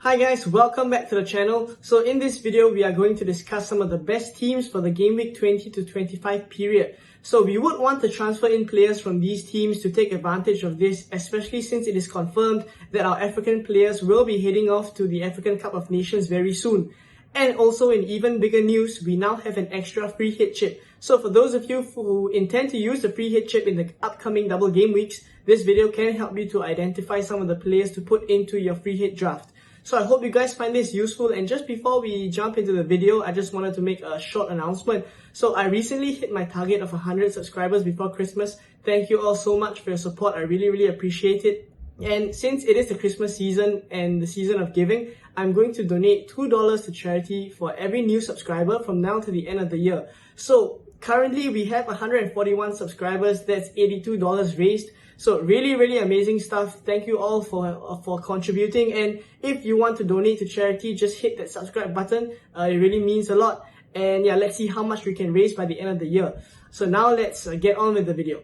Hi guys, welcome back to the channel. So in this video, we are going to discuss some of the best teams for the Game Week 20 to 25 period. So we would want to transfer in players from these teams to take advantage of this, especially since it is confirmed that our African players will be heading off to the African Cup of Nations very soon. And also in even bigger news, we now have an extra free hit chip. So for those of you who intend to use the free hit chip in the upcoming double game weeks, this video can help you to identify some of the players to put into your free hit draft. So I hope you guys find this useful, and just before we jump into the video, I just wanted to make a short announcement. So I recently hit my target of 100 subscribers before Christmas. Thank you all so much for your support. I really appreciate it. And since it is the Christmas season and the season of giving, I'm going to donate $2 to charity for every new subscriber from now to the end of the year. So currently we have 141 subscribers, that's $82 raised. So really amazing stuff. Thank you all for contributing, and if you want to donate to charity, just hit that subscribe button. It really means a lot. And yeah, let's see how much we can raise by the end of the year. So now let's get on with the video.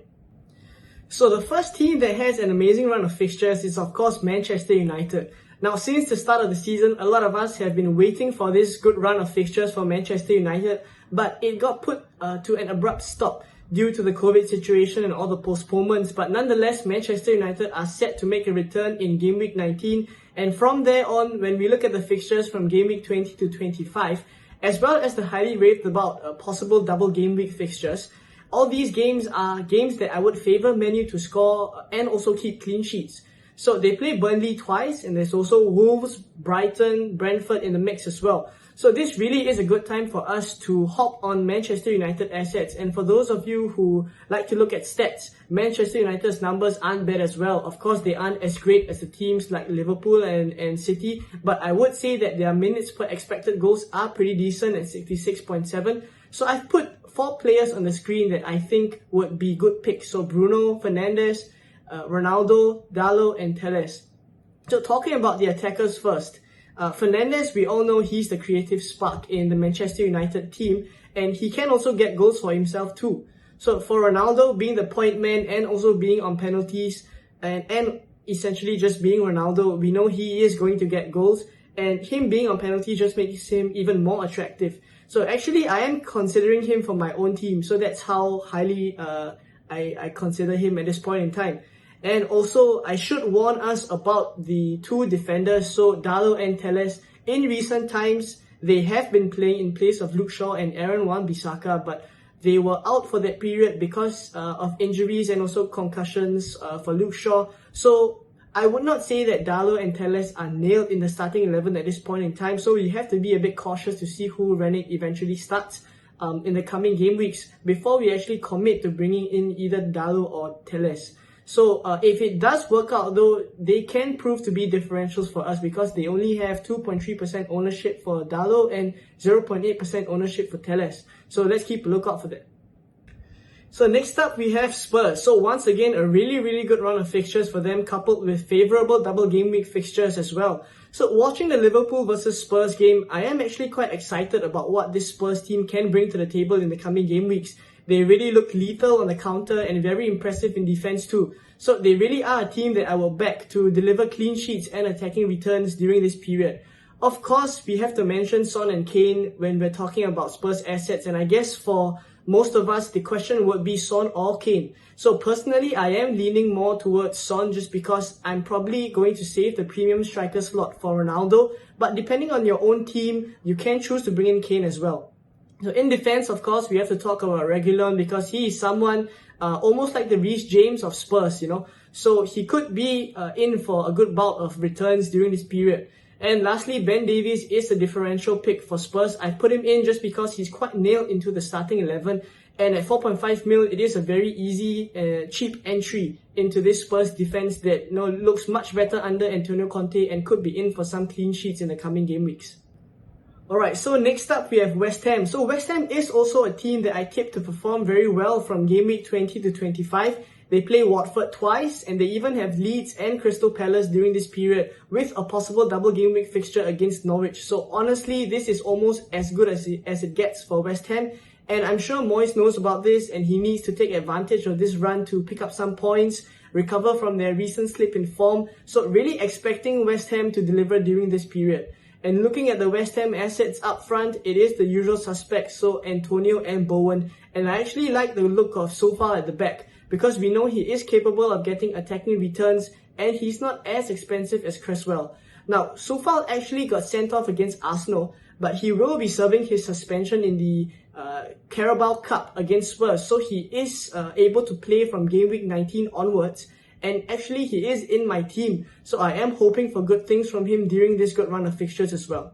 So the first team that has an amazing run of fixtures is of course Manchester United. Now since the start of the season, a lot of us have been waiting for this good run of fixtures for Manchester United, but it got put to an abrupt stop due to the COVID situation and all the postponements. But nonetheless, Manchester United are set to make a return in Game Week 19. And from there on, when we look at the fixtures from Game Week 20 to 25, as well as the highly raved about possible double Game Week fixtures, all these games are games that I would favour Man U to score and also keep clean sheets. So they play Burnley twice, and there's also Wolves, Brighton, Brentford in the mix as well. So this really is a good time for us to hop on Manchester United assets. And for those of you who like to look at stats, Manchester United's numbers aren't bad as well. Of course, they aren't as great as the teams like Liverpool and City, but I would say that their minutes per expected goals are pretty decent at 66.7. So I've put 4 players on the screen that I think would be good picks. So Bruno Fernandes, Ronaldo, Dalot and Telles. So talking about the attackers first, Fernandes, we all know he's the creative spark in the Manchester United team, and he can also get goals for himself too. So for Ronaldo, being the point man and also being on penalties and essentially just being Ronaldo, we know he is going to get goals, and him being on penalties just makes him even more attractive. So actually I am considering him for my own team, so that's how highly I consider him at this point in time. And also, I should warn us about the 2 defenders, so Dalot and Telles. In recent times, they have been playing in place of Luke Shaw and Aaron Wan-Bissaka, but they were out for that period because of injuries and also concussions for Luke Shaw. So I would not say that Dalot and Telles are nailed in the starting 11 at this point in time, so you have to be a bit cautious to see who Renick eventually starts in the coming game weeks before we actually commit to bringing in either Dalot or Telles. So if it does work out though, they can prove to be differentials for us because they only have 2.3% ownership for Dalot and 0.8% ownership for Telles. So let's keep a lookout for that. So next up we have Spurs. So once again, a really good run of fixtures for them, coupled with favourable double game week fixtures as well. So watching the Liverpool versus Spurs game, I am actually quite excited about what this Spurs team can bring to the table in the coming game weeks. They really look lethal on the counter and very impressive in defense too. So they really are a team that I will back to deliver clean sheets and attacking returns during this period. Of course, we have to mention Son and Kane when we're talking about Spurs assets, and I guess for most of us, the question would be Son or Kane. So personally, I am leaning more towards Son just because I'm probably going to save the premium striker slot for Ronaldo. But depending on your own team, you can choose to bring in Kane as well. So in defense, of course, we have to talk about Reguilon because he is someone almost like the Reece James of Spurs, you know. So he could be in for a good bout of returns during this period. And lastly, Ben Davies is a differential pick for Spurs. I put him in just because he's quite nailed into the starting 11. And at 4.5 mil, it is a very easy, cheap entry into this Spurs defense that looks much better under Antonio Conte and could be in for some clean sheets in the coming game weeks. Alright, so next up we have West Ham. So West Ham is also a team that I tipped to perform very well from Game Week 20 to 25. They play Watford twice, and they even have Leeds and Crystal Palace during this period with a possible double game week fixture against Norwich. So honestly, this is almost as good as it gets for West Ham. And I'm sure Moyes knows about this, and he needs to take advantage of this run to pick up some points. recover from their recent slip in form. So really expecting West Ham to deliver during this period. And looking at the West Ham assets up front, it is the usual suspects, so Antonio and Bowen. And I actually like the look of Sofal at the back, because we know he is capable of getting attacking returns and he's not as expensive as Cresswell. Now, Sofal actually got sent off against Arsenal, but he will be serving his suspension in the Carabao Cup against Spurs, so he is able to play from game week 19 onwards. And actually, he is in my team, so I am hoping for good things from him during this good run of fixtures as well.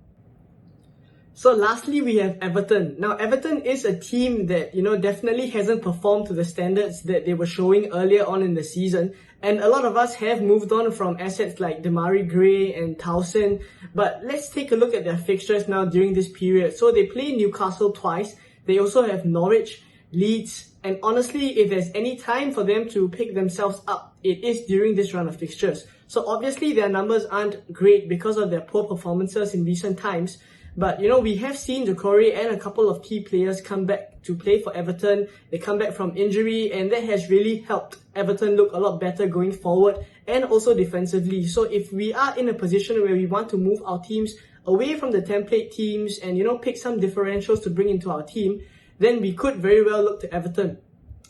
So lastly, we have Everton. Now, Everton is a team that, definitely hasn't performed to the standards that they were showing earlier on in the season. And a lot of us have moved on from assets like Demarai Gray and Towson. But let's take a look at their fixtures now during this period. So they play Newcastle twice. They also have Norwich, Leeds, and honestly, if there's any time for them to pick themselves up, it is during this run of fixtures. So obviously their numbers aren't great because of their poor performances in recent times. But we have seen Doucouré and a couple of key players come back to play for Everton. They come back from injury, and that has really helped Everton look a lot better going forward and also defensively. So if we are in a position where we want to move our teams away from the template teams and pick some differentials to bring into our team, then we could very well look to Everton.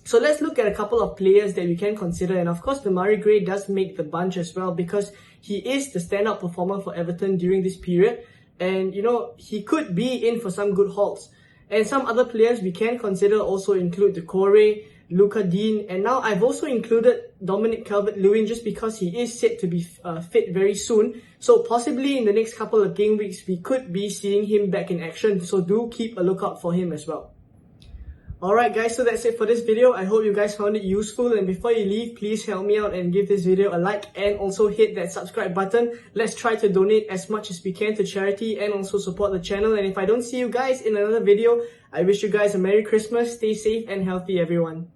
So let's look at a couple of players that we can consider. And of course, Demarai Gray does make the bunch as well because he is the standout performer for Everton during this period. And, he could be in for some good hauls. And some other players we can consider also include Doucouré, Luca Dean, and now I've also included Dominic Calvert-Lewin just because he is set to be fit very soon. So possibly in the next couple of game weeks, we could be seeing him back in action. So do keep a lookout for him as well. Alright guys, so that's it for this video. I hope you guys found it useful, and before you leave, please help me out and give this video a like and also hit that subscribe button. Let's try to donate as much as we can to charity and also support the channel. And if I don't see you guys in another video, I wish you guys a Merry Christmas, stay safe and healthy everyone.